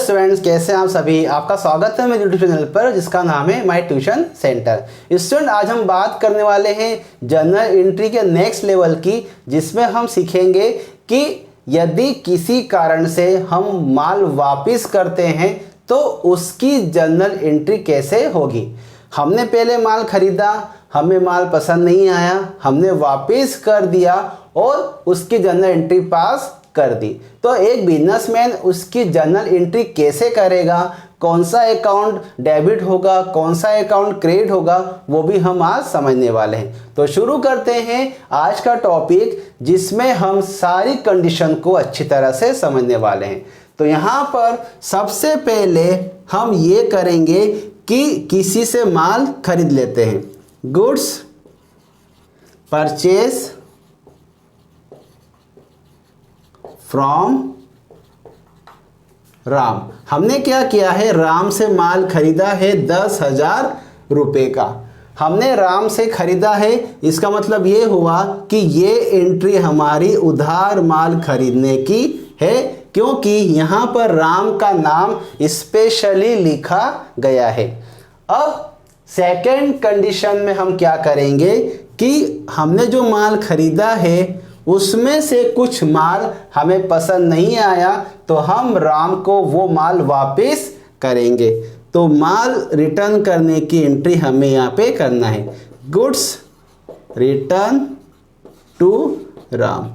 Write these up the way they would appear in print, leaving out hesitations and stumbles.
Students, कैसे हैं आप सभी। आपका स्वागत है मेरे यूट्यूब चैनल पर जिसका नाम है माय ट्यूशन सेंटर। स्टूडेंट, आज हम बात करने वाले हैं जर्नल एंट्री के नेक्स्ट लेवल की, जिसमें हम सीखेंगे कि यदि किसी कारण से हम माल वापस करते हैं तो उसकी जर्नल एंट्री कैसे होगी। हमने पहले माल खरीदा, हमें माल पसंद नहीं आया, हमने वापस कर दिया और उसकी जर्नल एंट्री पास कर दी। तो एक बिजनेसमैन उसकी जर्नल एंट्री कैसे करेगा, कौन सा अकाउंट डेबिट होगा, कौन सा अकाउंट क्रेडिट होगा, वो भी हम आज समझने वाले हैं। तो शुरू करते हैं आज का टॉपिक, जिसमें हम सारी कंडीशन को अच्छी तरह से समझने वाले हैं। तो यहाँ पर सबसे पहले हम ये करेंगे कि किसी से माल खरीद लेते हैं। Goods purchase from Ram. हमने क्या किया है, राम से माल खरीदा है 10,000 रुपये का। हमने राम से खरीदा है, इसका मतलब ये हुआ कि ये एंट्री हमारी उधार माल खरीदने की है, क्योंकि यहाँ पर राम का नाम स्पेशली लिखा गया है। अब सेकंड कंडीशन में हम क्या करेंगे कि हमने जो माल खरीदा है उसमें से कुछ माल हमें पसंद नहीं आया, तो हम राम को वो माल वापस करेंगे। तो माल रिटर्न करने की एंट्री हमें यहाँ पे करना है। Goods return to Ram.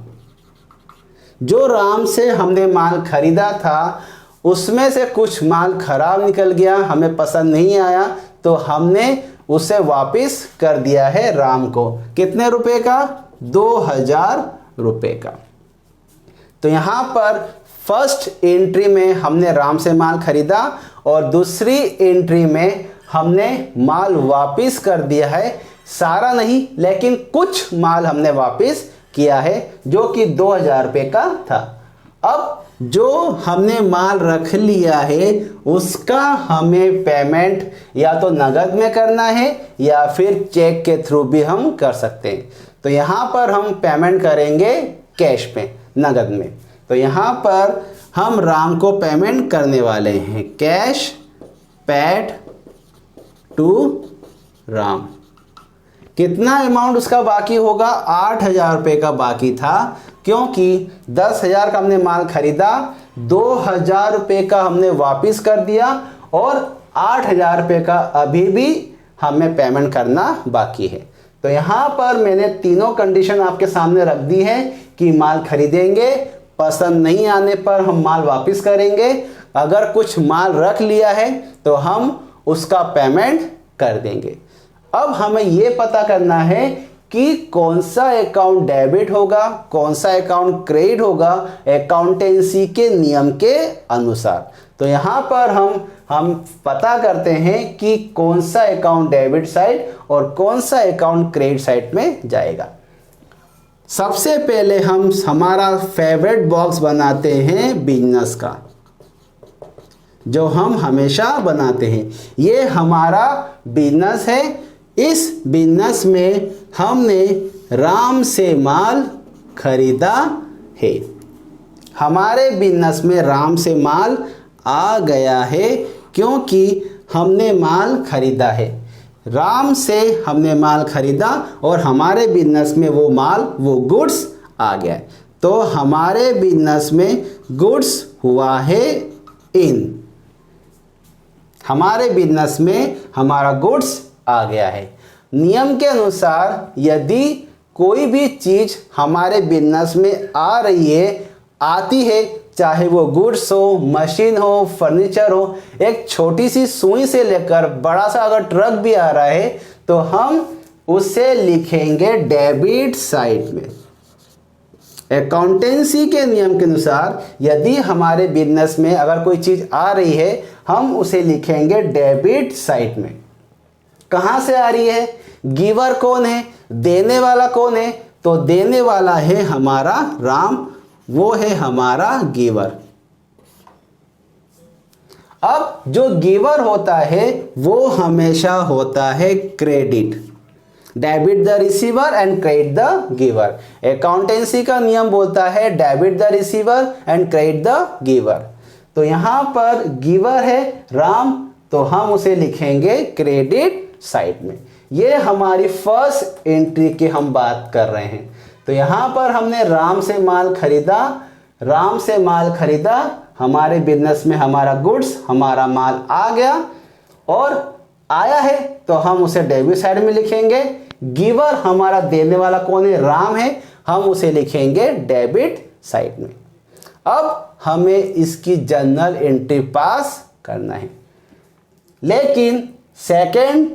जो राम से हमने माल खरीदा था उसमें से कुछ माल खराब निकल गया, हमें पसंद नहीं आया, तो हमने उसे वापस कर दिया है राम को। कितने रुपए का? 2,000 रुपये का। तो यहाँ पर फर्स्ट एंट्री में हमने राम से माल खरीदा और दूसरी एंट्री में हमने माल वापस कर दिया है। सारा नहीं, लेकिन कुछ माल हमने वापस किया है, जो कि 2,000 रुपये का था। अब जो हमने माल रख लिया है उसका हमें पेमेंट या तो नगद में करना है या फिर चेक के थ्रू भी हम कर सकते हैं। तो यहाँ पर हम पेमेंट करेंगे कैश पे, नगद में। तो यहाँ पर हम राम को पेमेंट करने वाले हैं कैश पेड टू राम। कितना अमाउंट उसका बाकी होगा? 8,000 रुपये का बाकी था, क्योंकि 10,000 का हमने माल खरीदा, 2,000 रुपये का हमने वापस कर दिया और 8,000 रुपये का अभी भी हमें पेमेंट करना बाकी है। तो यहाँ पर मैंने तीनों कंडीशन आपके सामने रख दी है कि माल खरीदेंगे, पसंद नहीं आने पर हम माल वापस करेंगे, अगर कुछ माल रख लिया है तो हम उसका पेमेंट कर देंगे। अब हमें ये पता करना है कि कौन सा अकाउंट डेबिट होगा, कौन सा अकाउंट क्रेडिट होगा अकाउंटेंसी के नियम के अनुसार। तो यहाँ पर हम पता करते हैं कि कौन सा अकाउंट डेबिट साइड और कौन सा अकाउंट क्रेडिट साइड में जाएगा। सबसे पहले हम हमारा फेवरेट बॉक्स बनाते हैं बिजनेस का, जो हम हमेशा बनाते हैं। ये हमारा बिजनेस है। इस बिजनेस में हमने राम से माल खरीदा है। हमारे बिजनेस में राम से माल आ गया है, क्योंकि हमने माल खरीदा है। राम से हमने माल खरीदा और हमारे बिजनेस में वो माल, वो गुड्स आ गया है। तो हमारे बिजनेस में गुड्स हुआ है इन। हमारे बिजनेस में हमारा गुड्स आ गया है। नियम के अनुसार यदि कोई भी चीज़ हमारे बिजनेस में आ रही है, आती है, चाहे वो गुड्स हो, मशीन हो, फर्नीचर हो, एक छोटी सी सुई से लेकर बड़ा सा अगर ट्रक भी आ रहा है, तो हम उसे लिखेंगे डेबिट साइड में। अकाउंटेंसी के नियम के अनुसार यदि हमारे बिजनेस में अगर कोई चीज़ आ रही है, हम उसे लिखेंगे डेबिट साइड में। कहाँ से आ रही है? गिवर कौन है? देने वाला कौन है? तो देने वाला है हमारा राम, वो है हमारा गिवर। अब जो गिवर होता है वो हमेशा होता है credit. Debit the receiver and credit the giver. Accountancy का नियम बोलता है debit the receiver and credit the giver. तो यहाँ पर गिवर है राम, तो हम उसे लिखेंगे क्रेडिट साइड में। ये हमारी फर्स्ट एंट्री की हम बात कर रहे हैं। तो यहाँ पर हमने राम से माल खरीदा, राम से माल खरीदा, हमारे बिजनेस में हमारा गुड्स, हमारा माल आ गया और आया है तो हम उसे डेबिट साइड में लिखेंगे। गिवर हमारा देने वाला कौन है? राम है, हम उसे लिखेंगे डेबिट साइड में। अब हमें इसकी जर्नल एंट्री पास करना है, लेकिन सेकेंड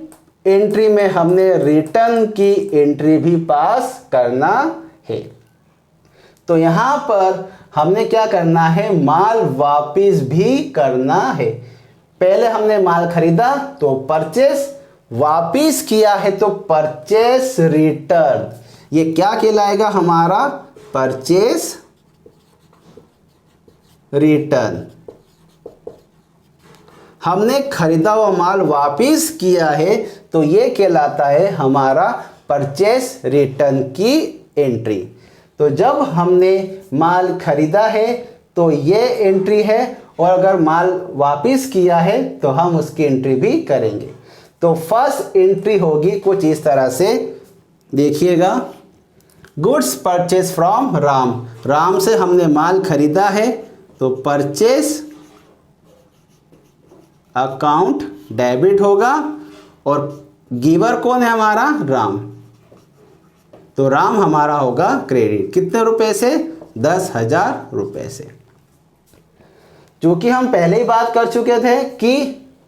एंट्री में हमने रिटर्न की एंट्री भी पास करना है। तो यहाँ पर हमने क्या करना है? माल वापिस भी करना है। पहले हमने माल खरीदा तो परचेस, वापिस किया है तो परचेस रिटर्न। ये क्या कहलाएगा? हमारा परचेस रिटर्न। हमने खरीदा हुआ माल वापिस किया है तो ये कहलाता है हमारा परचेस रिटर्न की एंट्री। तो जब हमने माल खरीदा है तो ये एंट्री है, और अगर माल वापिस किया है तो हम उसकी एंट्री भी करेंगे। तो फर्स्ट एंट्री होगी कुछ इस तरह से, देखिएगा। Goods purchase from Ram, Ram से हमने माल खरीदा है तो परचेस अकाउंट डेबिट होगा, और गिवर कौन है हमारा? राम, तो राम हमारा होगा क्रेडिट। कितने रुपए से? 10,000 रुपए से। क्योंकि हम पहले ही बात कर चुके थे कि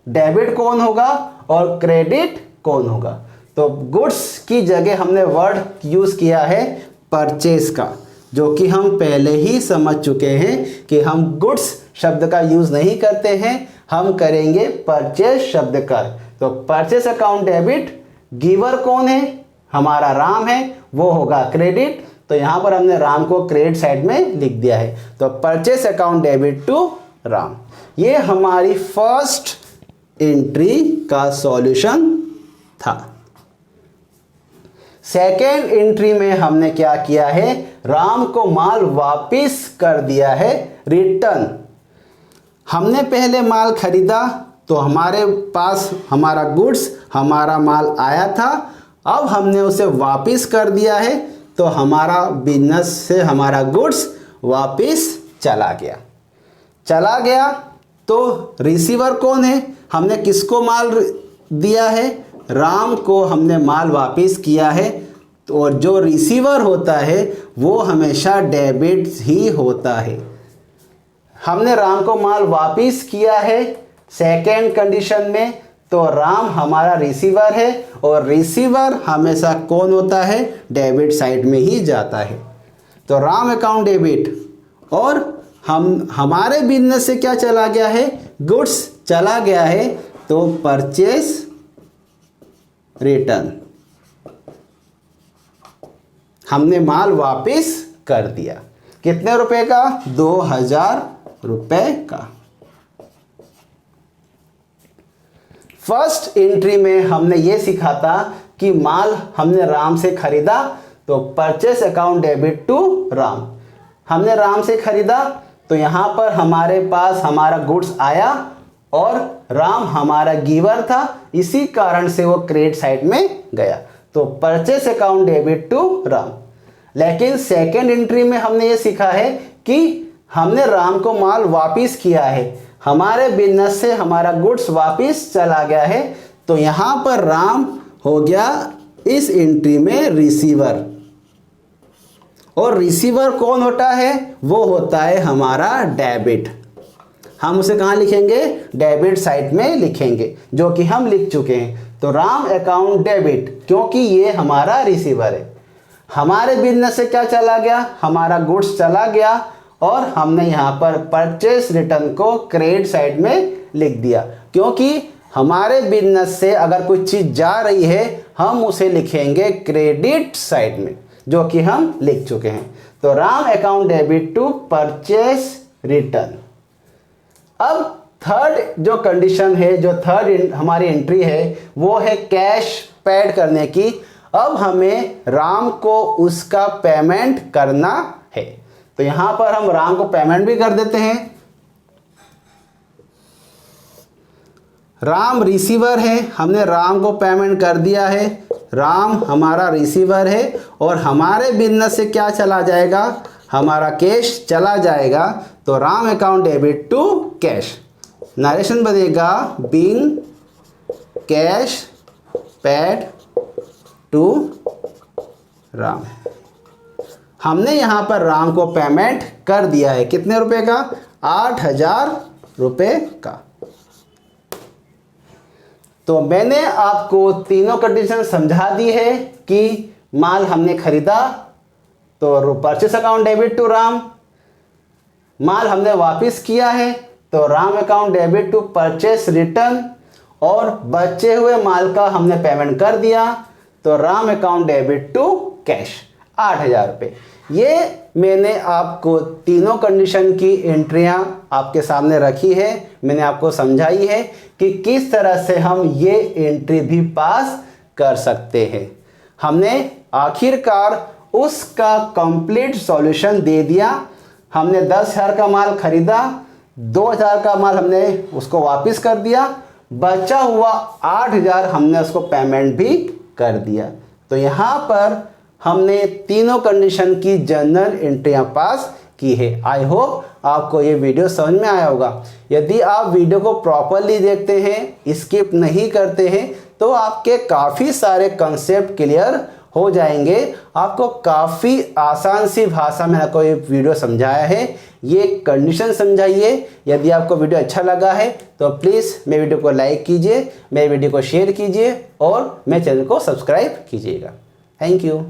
डेबिट कौन होगा और क्रेडिट कौन होगा, तो गुड्स की जगह हमने वर्ड यूज किया है परचेस का, जो कि हम पहले ही समझ चुके हैं कि हम गुड्स शब्द का यूज नहीं करते हैं, हम करेंगे परचेस शब्द का। तो परचेस अकाउंट डेबिट, गिवर कौन है? हमारा राम है, वो होगा क्रेडिट। तो यहाँ पर हमने राम को क्रेडिट साइड में लिख दिया है। तो purchase account debit to Ram, ये हमारी फर्स्ट एंट्री का सॉल्यूशन था। सेकेंड एंट्री में हमने क्या किया है? राम को माल वापिस कर दिया है, रिटर्न। हमने पहले माल खरीदा तो हमारे पास हमारा गुड्स, हमारा माल आया था, अब हमने उसे वापिस कर दिया है तो हमारा बिजनेस से हमारा गुड्स वापिस चला गया। तो रिसीवर कौन है? हमने किसको माल दिया है? राम को हमने माल वापिस किया है, और जो रिसीवर होता है वो हमेशा डेबिट ही होता है। हमने राम को माल वापिस किया है सेकेंड कंडीशन में, तो राम हमारा रिसीवर है, और रिसीवर हमेशा कौन होता है? डेबिट साइड में ही जाता है। तो राम अकाउंट डेबिट, और हमारे बिजनेस से क्या चला गया है? गुड्स चला गया है, तो परचेस रिटर्न, हमने माल वापस कर दिया। कितने रुपए का? 2,000 रुपए का। फर्स्ट एंट्री में हमने ये सीखा था कि माल हमने राम से खरीदा तो purchase account debit to Ram. हमने राम से खरीदा तो यहाँ पर हमारे पास हमारा गुड्स आया और राम हमारा गिवर था, इसी कारण से वो क्रेडिट साइड में गया, तो purchase account debit to Ram. लेकिन सेकेंड एंट्री में हमने ये सीखा है कि हमने राम को माल वापिस किया है, हमारे बिजनेस से हमारा गुड्स वापिस चला गया है, तो यहाँ पर राम हो गया इस एंट्री में रिसीवर। और रिसीवर कौन होता है? वो होता है हमारा डेबिट। हम उसे कहाँ लिखेंगे? डेबिट साइड में लिखेंगे, जो कि हम लिख चुके हैं। तो राम अकाउंट डेबिट, क्योंकि ये हमारा रिसीवर है। हमारे बिजनेस से क्या चला गया? हमारा गुड्स चला गया और हमने यहाँ पर परचेस रिटर्न को क्रेडिट साइड में लिख दिया, क्योंकि हमारे बिजनेस से अगर कोई चीज़ जा रही है हम उसे लिखेंगे क्रेडिट साइड में, जो कि हम लिख चुके हैं। तो Ram account debit to purchase return. अब थर्ड जो कंडीशन है, जो थर्ड हमारी एंट्री है, वो है कैश पेड करने की। अब हमें राम को उसका पेमेंट करना है, तो यहाँ पर हम राम को पेमेंट भी कर देते हैं। राम रिसीवर है, हमने राम को पेमेंट कर दिया है, राम हमारा रिसीवर है और हमारे बिजनेस से क्या चला जाएगा, हमारा कैश चला जाएगा। तो Ram account debit to cash, narration बनेगा being cash paid to Ram. हमने यहाँ पर राम को पेमेंट कर दिया है, कितने रुपए का, 8,000 रुपये का। तो मैंने आपको तीनों कंडीशन समझा दी है कि माल हमने खरीदा तो purchase account debit to Ram, माल हमने वापस किया है तो Ram account debit to purchase return, और बचे हुए माल का हमने पेमेंट कर दिया तो Ram account debit to cash 8,000 रुपये। ये मैंने आपको तीनों कंडीशन की एंट्रियां आपके सामने रखी है, मैंने आपको समझाई है कि किस तरह से हम ये एंट्री भी पास कर सकते हैं। हमने आखिरकार उसका कंप्लीट सॉल्यूशन दे दिया। हमने 10,000 का माल खरीदा, 2,000 का माल हमने उसको वापस कर दिया, बचा हुआ 8,000 हमने उसको पेमेंट भी कर दिया। तो यहाँ पर हमने तीनों कंडीशन की जनरल एंट्रियां पास की है। आई होप आपको ये वीडियो समझ में आया होगा। यदि आप वीडियो को प्रॉपरली देखते हैं, स्किप नहीं करते हैं, तो आपके काफ़ी सारे कंसेप्ट क्लियर हो जाएंगे। आपको काफ़ी आसान सी भाषा में आपको ये वीडियो समझाया है, ये कंडीशन समझाइए। यदि आपको वीडियो अच्छा लगा है तो प्लीज़ मेरे वीडियो को लाइक कीजिए, मेरे वीडियो को शेयर कीजिए और मेरे चैनल को सब्सक्राइब कीजिएगा। Thank you.